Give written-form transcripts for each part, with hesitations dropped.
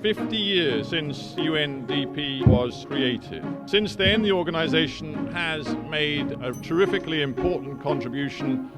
50 years since UNDP was created. Since then, the organization has made a terrifically important contribution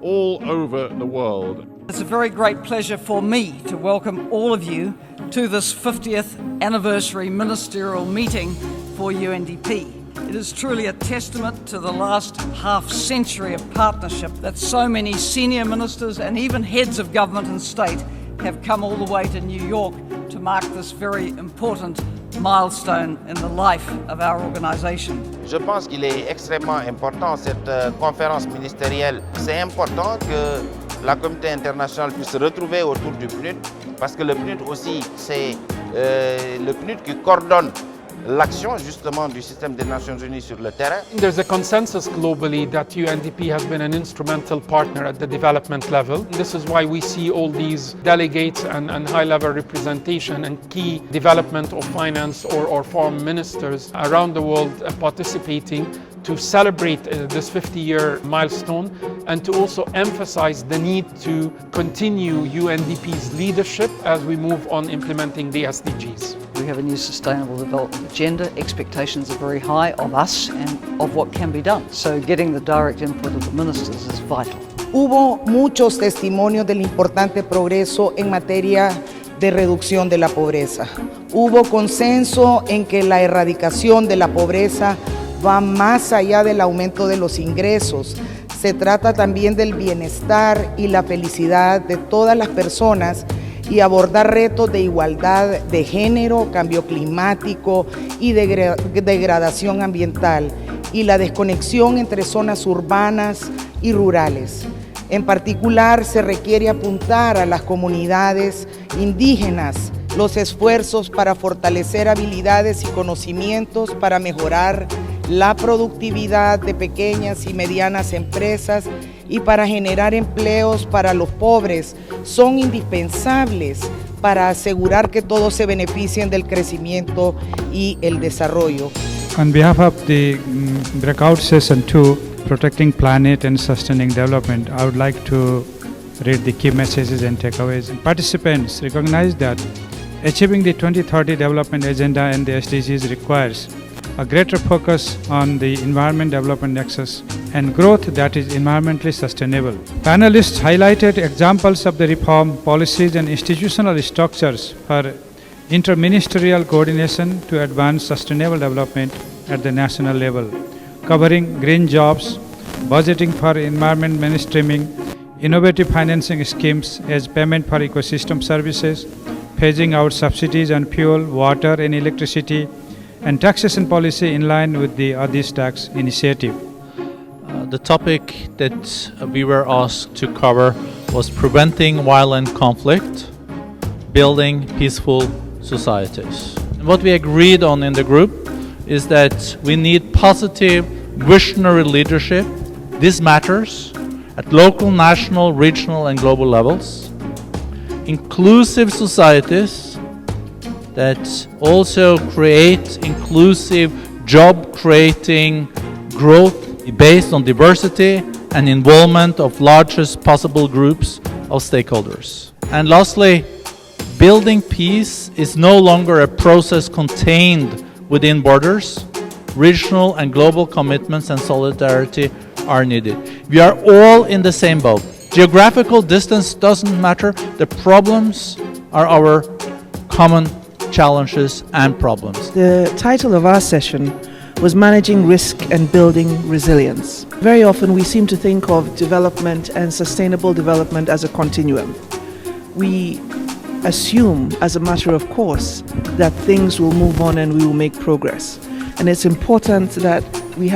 all over the world. It's a very great pleasure for me to welcome all of you to this 50th anniversary ministerial meeting for UNDP. It is truly a testament to the last half century of partnership that so many senior ministers and even heads of government and state have come all the way to New York to mark this very important milestone in the life of our organisation. Je pense qu'il est extrêmement important cette conférence ministérielle. C'est important que la communauté internationale puisse se retrouver autour du PNUD parce que le PNUD aussi c'est le PNUD qui coordonne l'action justement du système des Nations Unies sur le terrain. There's a consensus globally that UNDP has been an instrumental partner at the development level. This is why we see all these delegates and high-level representation and key development of finance or foreign ministers around the world participating to celebrate this 50-year milestone and to also emphasize the need to continue UNDP's leadership as we move on implementing the SDGs. We have a new sustainable development agenda. Expectations are very high of us and of what can be done. So getting the direct input of the ministers is vital. Hubo muchos testimonios del importante progreso en materia de reducción de la pobreza. Hubo consenso en que la erradicación de la pobreza va más allá del aumento de los ingresos. Se trata también del bienestar y la felicidad de todas las personas y abordar retos de igualdad de género, cambio climático y degradación ambiental y la desconexión entre zonas urbanas y rurales. En particular, se requiere apuntar a las comunidades indígenas los esfuerzos para fortalecer habilidades y conocimientos para mejorar la productividad de pequeñas y medianas empresas y para generar empleos para los pobres son indispensables para asegurar que todos se beneficien del crecimiento y el desarrollo. On behalf of the breakout session 2, Protecting Planet and Sustaining Development, I would like to read the key messages and takeaways. Participants recognize that achieving the 2030 Development Agenda and the SDGs requires a greater focus on the environment development nexus and growth that is environmentally sustainable. Panelists highlighted examples of the reform, policies and institutional structures for interministerial coordination to advance sustainable development at the national level, covering green jobs, budgeting for environment mainstreaming, innovative financing schemes as payment for ecosystem services, phasing out subsidies on fuel, water and electricity, and taxation policy in line with the Addis Tax Initiative. The topic that we were asked to cover was preventing violent conflict, building peaceful societies. And what we agreed on in the group is that we need positive, visionary leadership. This matters at local, national, regional and global levels. Inclusive societies that also create inclusive job-creating growth based on diversity and involvement of largest possible groups of stakeholders. And lastly, building peace is no longer a process contained within borders. Regional and global commitments and solidarity are needed. We are all in the same boat. Geographical distance doesn't matter. The problems are our common challenges and problems. The title of our session was Managing Risk and Building Resilience. Very often we seem to think of development and sustainable development as a continuum. We assume as a matter of course that things will move on and we will make progress. And it's important that we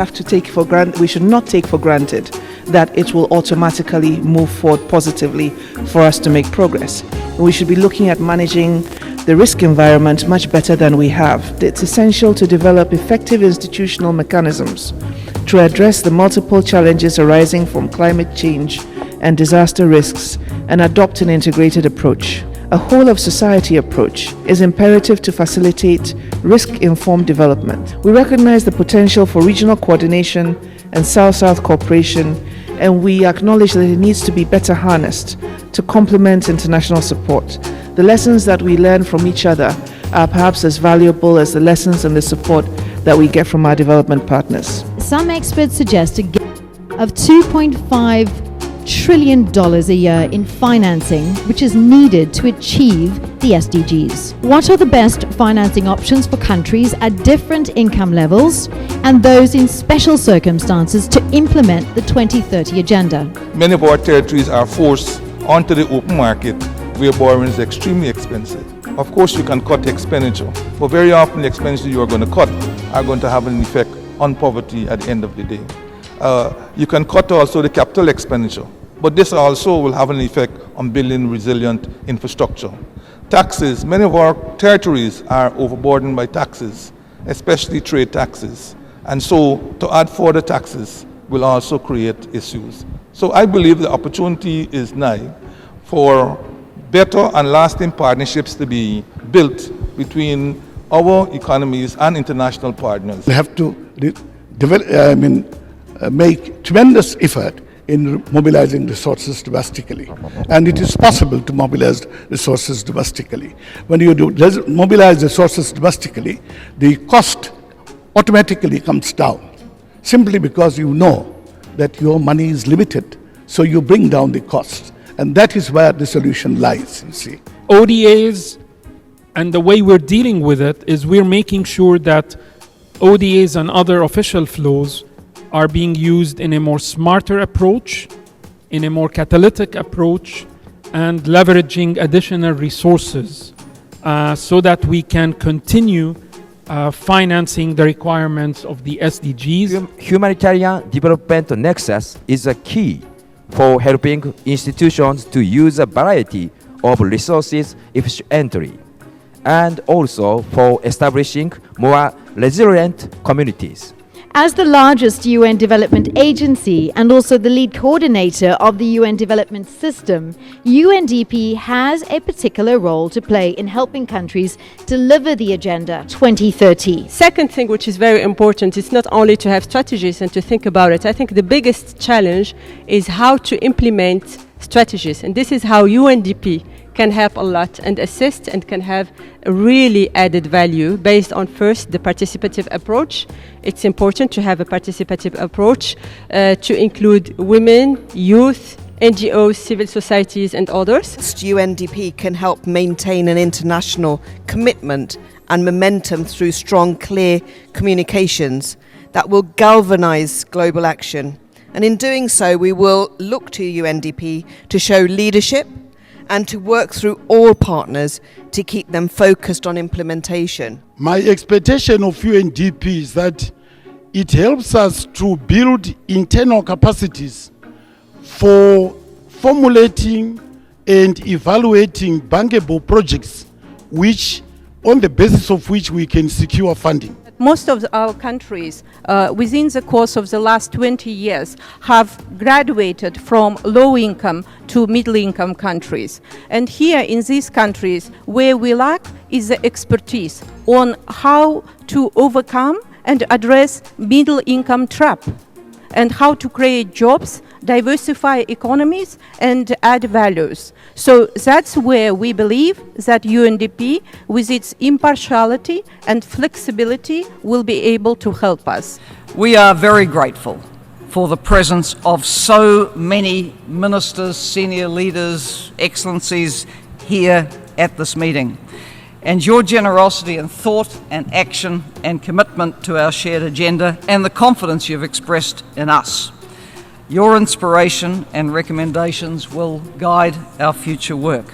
should not take for granted that it will automatically move forward positively for us to make progress. And we should be looking at managing the risk environment much better than we have. It's essential to develop effective institutional mechanisms to address the multiple challenges arising from climate change and disaster risks and adopt an integrated approach. A whole-of-society approach is imperative to facilitate risk-informed development. We recognize the potential for regional coordination and South-South cooperation, and we acknowledge that it needs to be better harnessed to complement international support. The lessons that we learn from each other are perhaps as valuable as the lessons and the support that we get from our development partners. Some experts suggest a gap of $2.5 trillion a year in financing, which is needed to achieve the SDGs. What are the best financing options for countries at different income levels and those in special circumstances to implement the 2030 agenda? Many of our territories are forced onto the open market where borrowing is extremely expensive. Of course, you can cut expenditure, but very often the expenditure you are going to cut are going to have an effect on poverty at the end of the day. You can cut also the capital expenditure, but this also will have an effect on building resilient infrastructure. Taxes, many of our territories are overburdened by taxes, especially trade taxes, and so to add further taxes will also create issues. So I believe the opportunity is nigh for better and lasting partnerships to be built between our economies and international partners. We have to make tremendous effort in mobilizing resources domestically, and it is possible to mobilize resources domestically. When you mobilize resources domestically, the cost automatically comes down, simply because you know that your money is limited, so you bring down the costs, and that is where the solution lies, you see. ODAs and the way we're dealing with it is we're making sure that ODAs and other official flows are being used in a more smarter approach, in a more catalytic approach, and leveraging additional resources so that we can continue financing the requirements of the SDGs. Humanitarian development nexus is a key for helping institutions to use a variety of resources efficiently, and also for establishing more resilient communities. As the largest UN development agency and also the lead coordinator of the UN development system, UNDP has a particular role to play in helping countries deliver the Agenda 2030. Second thing which is very important is not only to have strategies and to think about it. I think the biggest challenge is how to implement strategies, and this is how UNDP can help a lot and assist and can have a really added value based on first the participative approach. It's important to have a participative approach to include women, youth, NGOs, civil societies and others. UNDP can help maintain an international commitment and momentum through strong, clear communications that will galvanize global action. And in doing so, we will look to UNDP to show leadership and to work through all partners to keep them focused on implementation. My expectation of UNDP is that it helps us to build internal capacities for formulating and evaluating bankable projects on the basis of which we can secure funding. Most of our countries within the course of the last 20 years have graduated from low income to middle income countries. And here in these countries, where we lack is the expertise on how to overcome and address middle income trap, and how to create jobs, diversify economies, and add values. So that's where we believe that UNDP, with its impartiality and flexibility, will be able to help us. We are very grateful for the presence of so many ministers, senior leaders, excellencies here at this meeting. And your generosity in thought and action and commitment to our shared agenda, and the confidence you've expressed in us. Your inspiration and recommendations will guide our future work.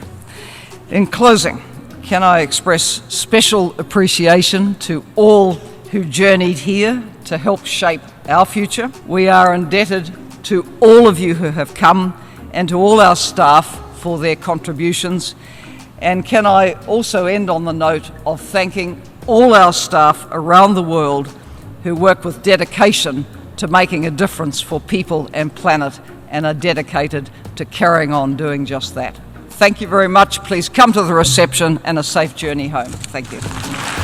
In closing, can I express special appreciation to all who journeyed here to help shape our future. We are indebted to all of you who have come and to all our staff for their contributions. And can I also end on the note of thanking all our staff around the world who work with dedication to making a difference for people and planet and are dedicated to carrying on doing just that. Thank you very much. Please come to the reception and a safe journey home. Thank you.